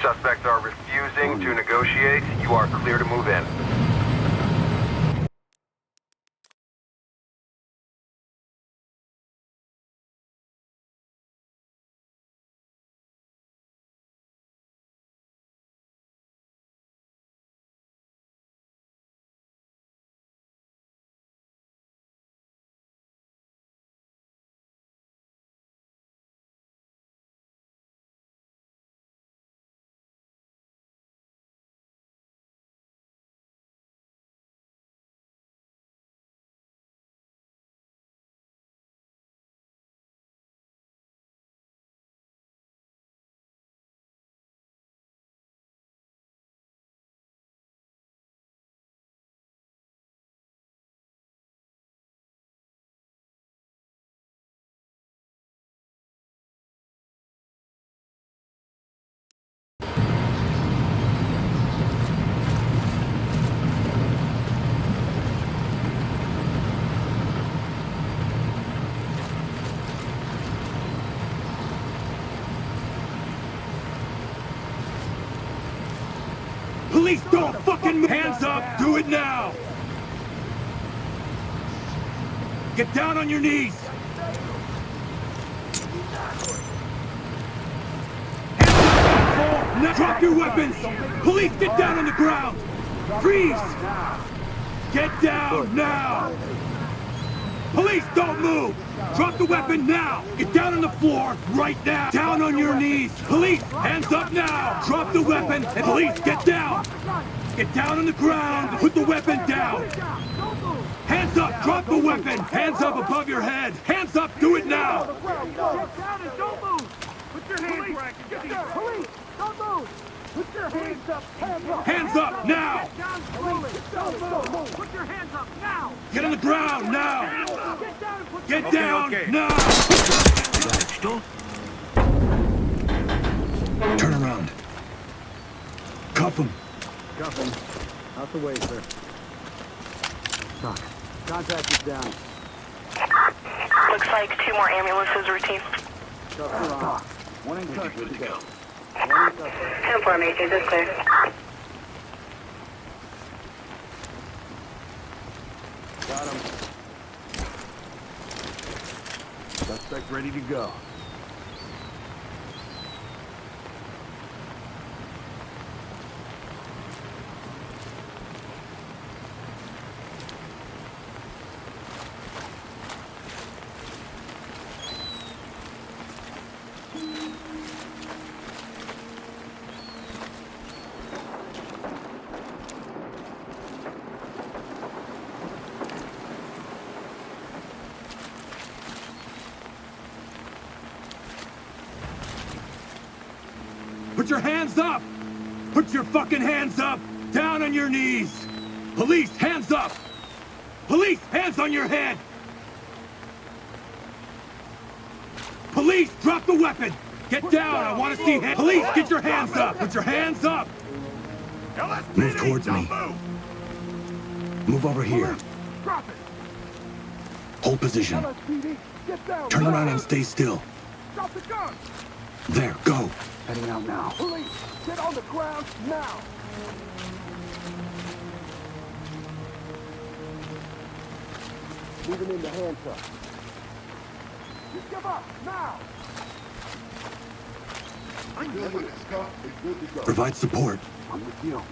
Suspects are refusing to negotiate. You are clear to move in. Police, don't fucking move! Hands up! Do it now! Get down on your knees! Hands up, now drop your weapons! Police, get down on the ground! Freeze! Get down now! Police, don't move! Drop the weapon now! Get down on the floor right now! Down on your knees! Police, hands up now! Drop the weapon and police, get down! Get down on the ground! Put the weapon down! Hands up! Drop the weapon! Hands up above your head! Hands up! Do it now! Get down and don't move! Put your hands where I can get you! Police! Don't move! Put your hands up! Hands up! Hands up now! Get down slowly! Don't move! Put your hands up now! Get on the ground now! Get down and put Get down now! Turn around. Cuff him. Cuff him. Out the way, sir. Talk. Contact is down. Looks like 2 more ambulances routine. Cuffs are on. One in custody. Good to go. One in custody. 10-4 Major, just clear. Got him. Suspect ready to go. Put your hands up! Put your fucking hands up! Down on your knees! Police, hands up! Police, hands on your head! Police, drop the weapon! Get down! I want to see hands! Police, get your hands up! Put your hands up! Move towards me. Move over here. Drop it! Hold position. LSPD, get down! Turn around and stay still. Drop the gun! There, go. Heading out now. Police, get on the ground now! Moving into handcuffs. Just give up, now! I'm good with this gun. It's good to go. Provide support. I'm with you.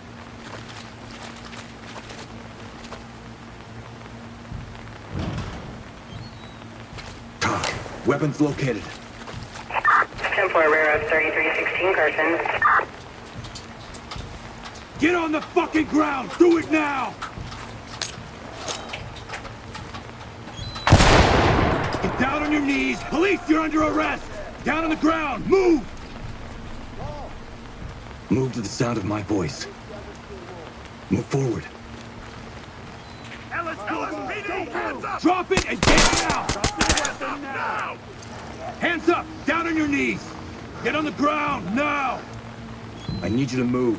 Talk. Weapons located. 10-4 Railroad 3316 Carson. Get on the fucking ground! Do it now! Get down on your knees! Police, you're under arrest! Down on the ground! Move! Move to the sound of my voice. Move forward. LSPD, hands up! Drop it and get down! Hands up now! Hands up! Down on your knees! Get on the ground, now! I need you to move.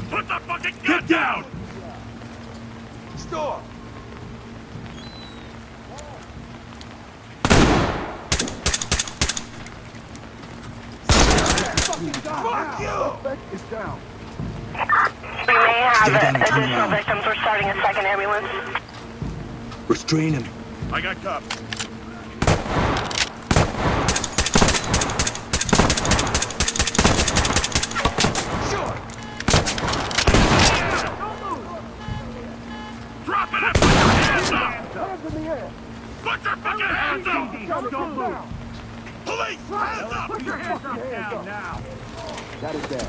Put the fucking gun Get down! Store! Fuck you! Suspect is down. We may have Stay down and turn additional around. victims. We're starting a second ambulance. Restrain him. I got cuffs. Sure. Don't move. Drop it and put your hands up. Hands in the air. Put your fucking hands up. Don't move. Police, hands up. Put your hands up now. That is down.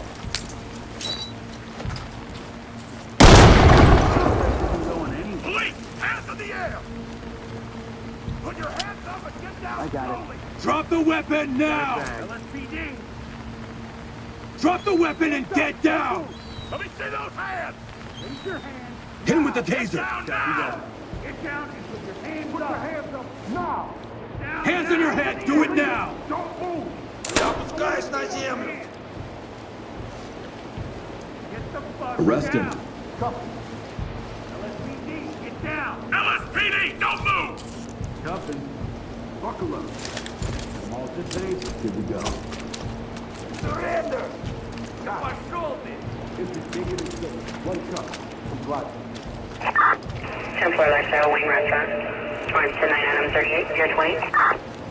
Police, hands in the air. Put your hands up and get down I got it. slowly. Drop the weapon now! LSPD. Drop the weapon and get down! Let me see those hands. Raise your hands. Hit him with the Get taser! down now. Get down and put your hands up. Put your hands up now. Down Hands on your head! Do it now! Don't move. Опускаюсь на землю. Get the fuck Arrest him. down. LSPD, get down. LSPD, don't move. Cuffing. Buckle up. I'm all to taser. Good to go. Surrender. My shoulder. This is bigger than safe. One cuff. Comply. 10-4 Lifestyle Wing Restaurant. On 10-9 Adam 38, 020.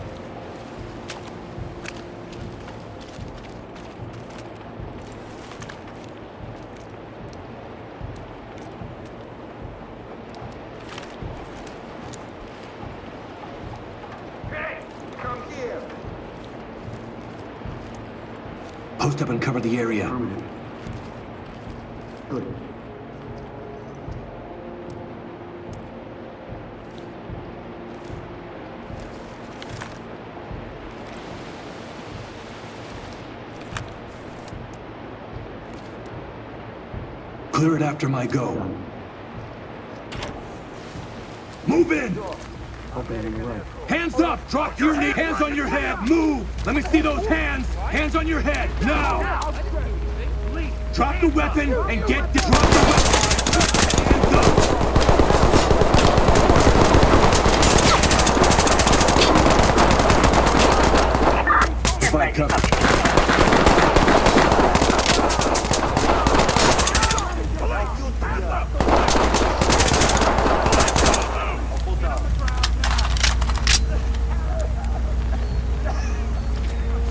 Hey, come here. Post up and cover the area. Affirmative. Good. Clear it after my go. Move in! Opening right. Hands up! Drop your knee! Hands on your head! Move! Let me see those hands! Hands on your head! Now! Police, Drop the weapon and get drop the weapon! Hands up! Fight cover.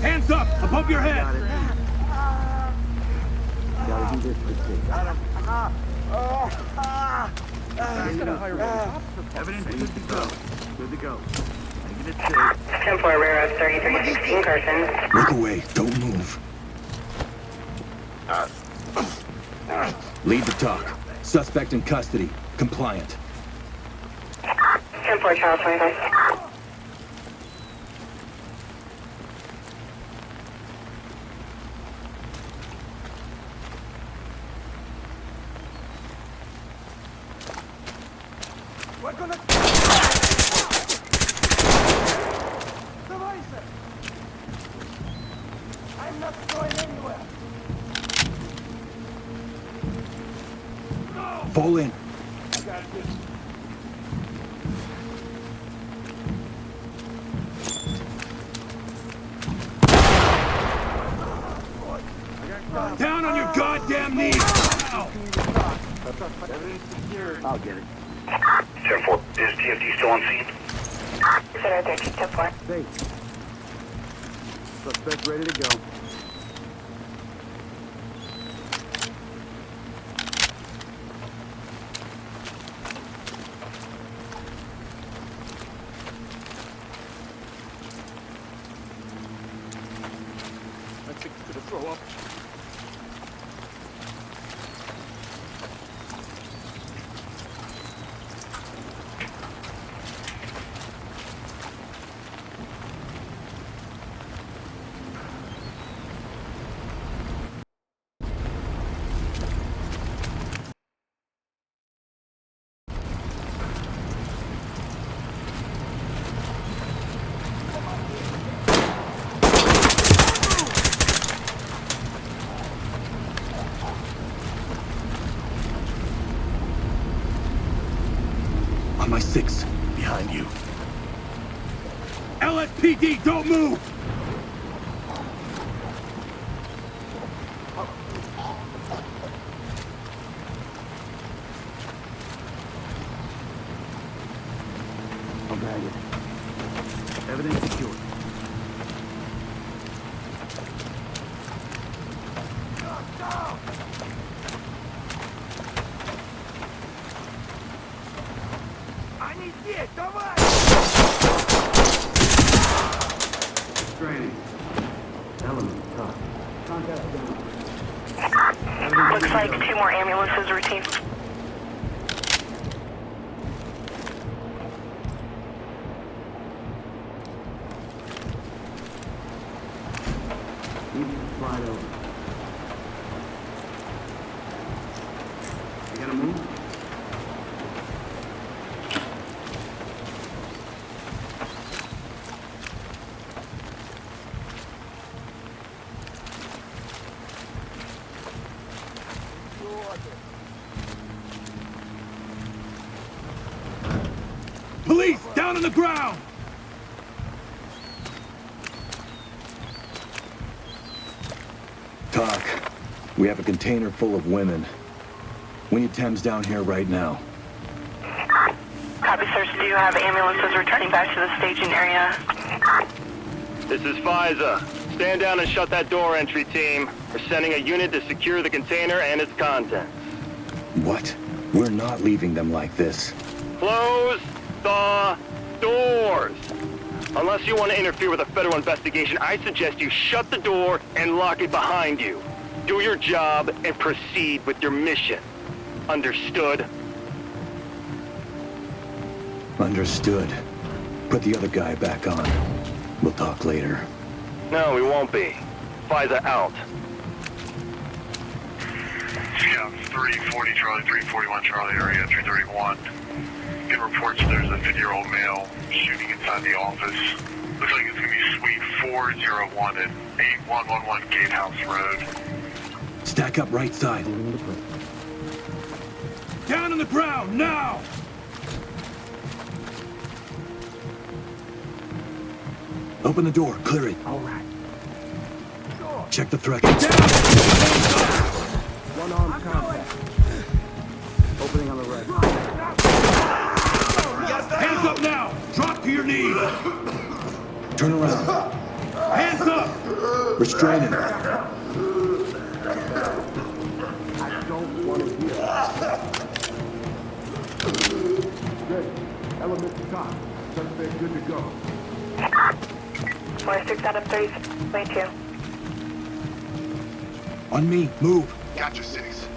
Hands up! Above your head! Gotta do this for safe. evidence is good to go. Good to go. Making it safe. 10-4 Railroad 3316 Carson. Look away. Don't move. Lead the talk. Suspect in custody. Compliant. 10-4 Charles 25. I'm not going anywhere. Fall in. I got this. Down on your goddamn knees! Now! I'll get it. 10-4, is TFD still on scene? Center 13-4. Safe. Suspect ready to go. I think he's gonna throw up. On my 6. Behind you. LSPD, don't move! I'll bag it. Evidence secured. Они здесь, давай! Training. Element, talk. Contact down. Looks like 2 more ambulances routine. Keep slide over. You gonna move? Police, down on the ground! Talk. We have a container full of women. We need Thames down here right now. Copy, sir. Do you have ambulances returning back to the staging area? This is FISA. Stand down and shut that door, entry team. We're sending a unit to secure the container and its contents. What? We're not leaving them like this. Close the doors! Unless you want to interfere with a federal investigation, I suggest you shut the door and lock it behind you. Do your job and proceed with your mission. Understood? Understood. Put the other guy back on. We'll talk later. No, we won't be. FISA out. Yeah, 340 Charlie, 341 Charlie, area 331. Get reports there's a 50-year-old male shooting inside the office. Looks like it's going to be Suite 401 at 8111 Gatehouse Road. Stack up right side. Down on the ground, now! Open the door, clear it. All right. Check the threat. Get down! One armed contact. Opening on the right. Hands up now! Drop to your knees! Turn around. Hands up! Restrain him. I don't want to hear it. Good. Element to top. Suspect good to go. 26 out of 32. On me, move. Gotcha, 6.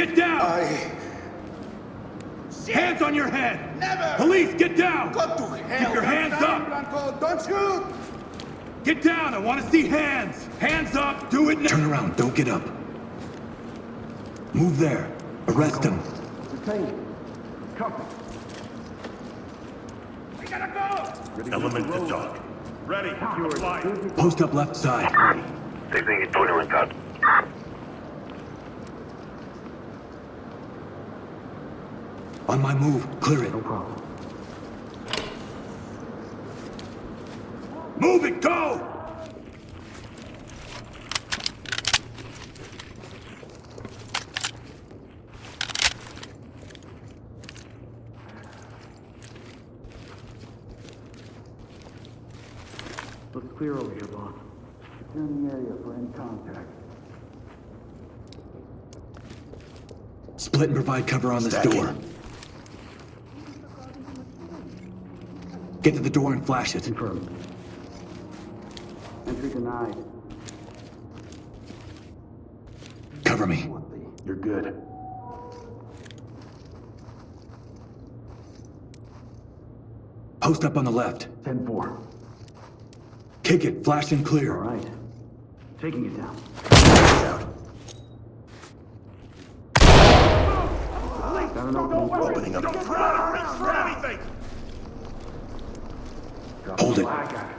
get down! Hands on your head! Never! Police, get down! Go to hell! Keep your hands up! Blanco, don't shoot! Get down! I want to see hands! Hands up! Do it now! Turn around, don't get up. Move there. Arrest him. We gotta go! Element to dock. Ready. Apply. Post up left side. They think it's 21 cut. On my move, clear it. Move it! Go! Looks clear over here, boss. Securing the area for any contact. Split and provide cover on this door. Get to the door and flash it. Confirmed. Entry denied. Cover me. You're good. Post up on the left. 10-4. Kick it, flash and All clear. right. Taking it down. Got an opening. Don't try to reach for anything! Hold it. I got it.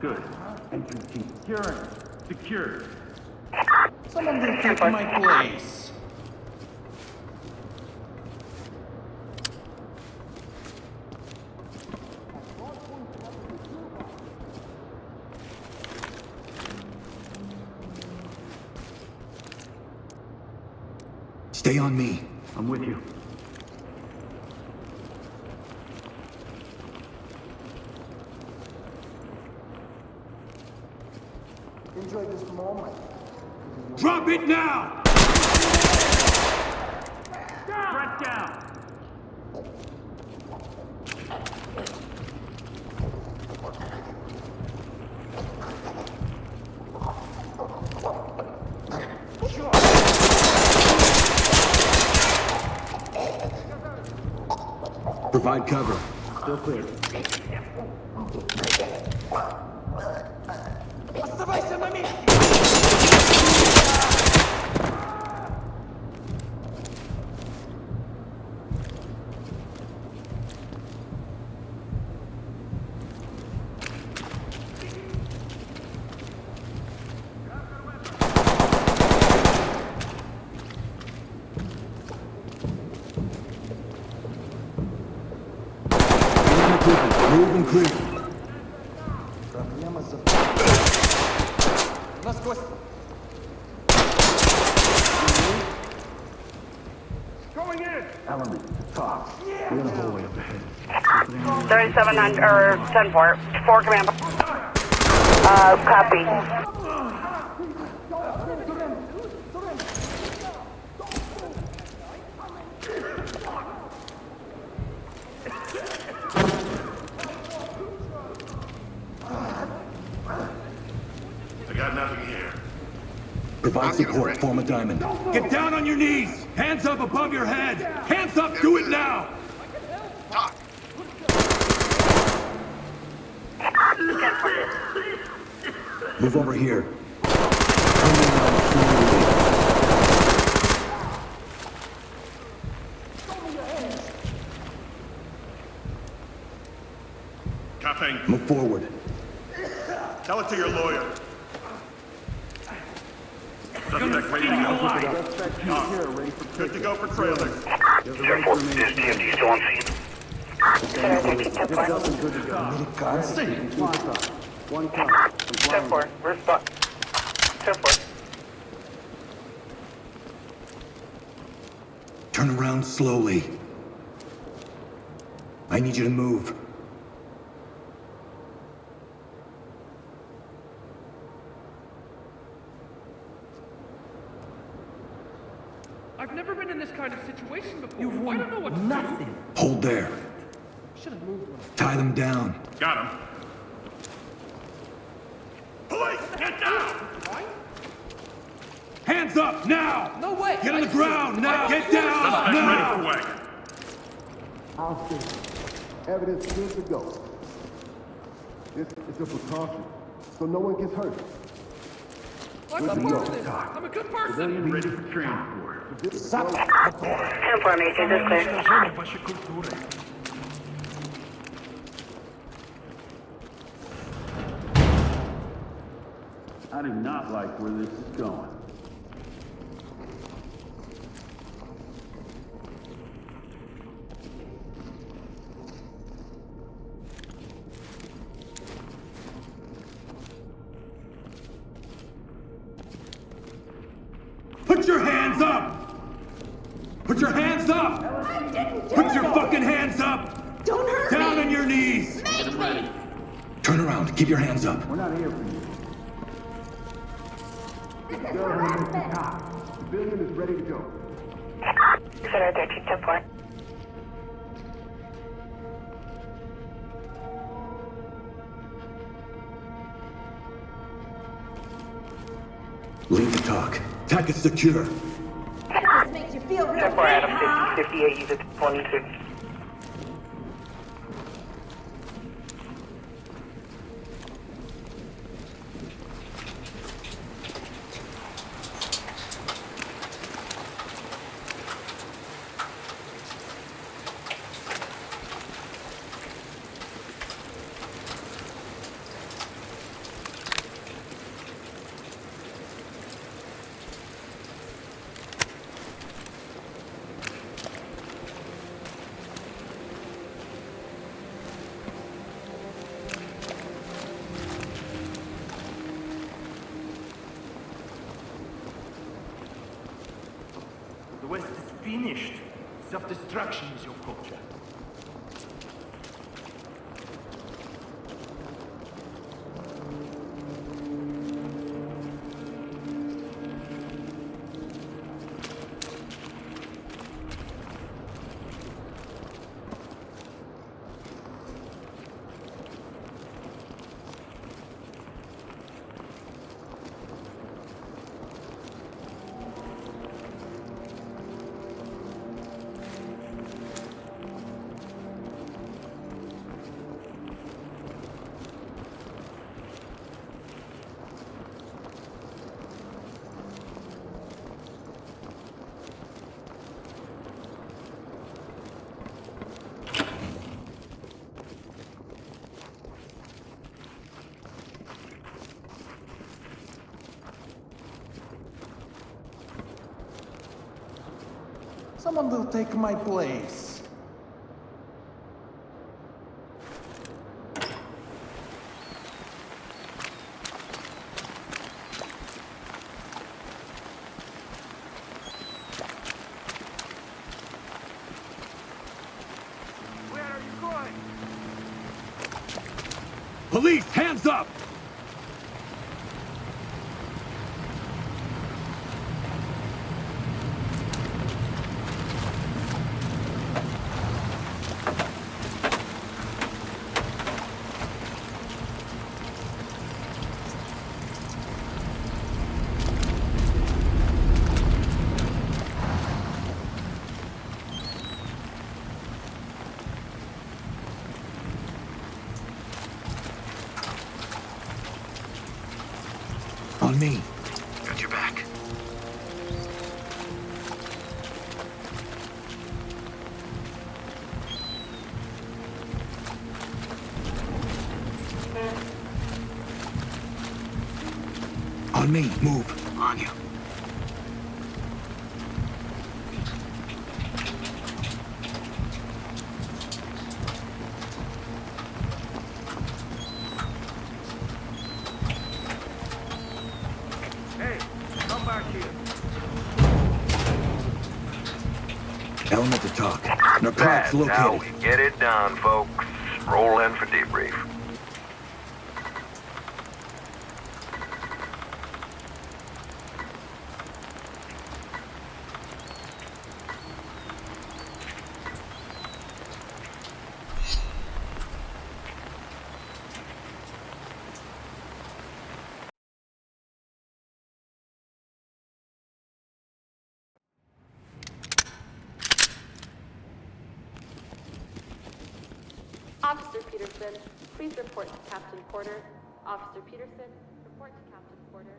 Good. Entry team. Securing. Secured. Someone will take my place. Stay on me. I'm with you. Enjoy this moment. Drop it now! Threat down! Provide cover. Still clear. Оставайся на месте! Move and clear. Проблема за... Насквозь! Going in! Element. Talk. We're in a hallway up ahead. 3700 or 10-4. 4 command. Copy. I got nothing here. Provide support, form a diamond. Get down on your knees! Hands up above your head! Hands up! Do it now! Move over here. Turn me around slowly. Cuffing. Move forward. Tell it to your lawyer. Suspect ready to go. Good to go for trailers. 10-4, is DMD still on scene? Американцы? One car. 10-4. Respond. 10-4. Turn around slowly. I need you to move. I've never been in this kind of situation before. I don't know what to Nothing. Hold there. do. Should have moved one. Tie them down. Got him. Police, get down! Why? up, now! No way! Get on the ground, now! Get down, Suspect ready for now! wagon. Outstanding. Evidence good to go. This is a precaution, so no one gets hurt. I'm not part of this. I'm a good person. Ready for transport. 10-4, Major, this clear. I do not like where this is going. Put your hands up! Put your hands up! I didn't do Put your it. fucking hands up! Don't hurt Down me. on your knees! Make me. Turn around. Keep your hands up. We're not here for you. This is Go ahead and make the harassment. cop. Civilian is ready to go. Center 13, 10-4. Leave the talk. Attack is secure. This makes you feel real 10-4, good, Adam huh? 58, use it 22. The West is finished. Self-destruction is your culture. Someone will take my place. Where are you going? Police, hands up! On me. Got your back. On me. Move. On you. Hey, come back here. Element to talk. Narcotics That's how located. we get it done, folks. Roll in for debrief. Officer Peterson, please report to Captain Porter. Officer Peterson, report to Captain Porter.